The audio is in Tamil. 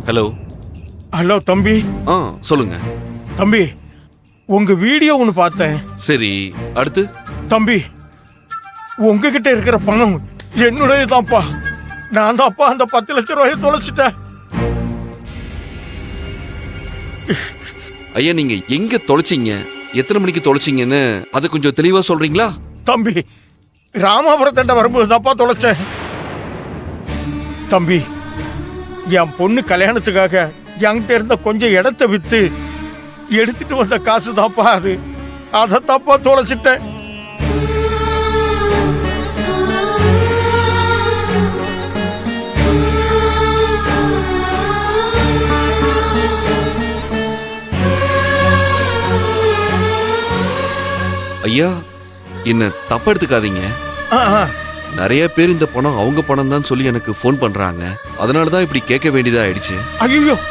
ஹலோ. ஹலோ தம்பி. சொல்லுங்க. தம்பி, உங்க வீடியோ ஒன்று பார்த்தேன். சரி, அடுத்து? தம்பி, உங்ககிட்ட இருக்கிற பணம் என்னுடையதான்ப்பா. நான் தான்ப்பா அந்த 10 லட்சம் ரூபாயை தொலைச்சிட்டேன். ஐயா, நீங்க எங்க தொலைச்சிங்க, எத்தனை மணிக்கு தொலைச்சிங்கன்னு அதை கொஞ்சம் தெளிவா சொல்றீங்களா? தம்பி, ராமாபுரத்தாண்ட வரும்போது தான்ப்பா தொலைச்சேன். தம்பி, என் பொண்ணு கல்யாணத்துக்காக என்கிட்ட இருந்த கொஞ்சம் இடத்த வித்து எடுத்துட்டு வந்த காசு தாப்பா அது. அதை தாப்பா தொலைச்சிட்டேன். ஐயா, என்ன தப்பா எடுத்துக்காதீங்க. நிறைய பேர் இந்த பணம் அவங்க பணம் தான் சொல்லி எனக்கு ஃபோன் பண்றாங்க. அதனாலதான் இப்படி கேட்க வேண்டியதா ஆயிடுச்சு. ஐயோ,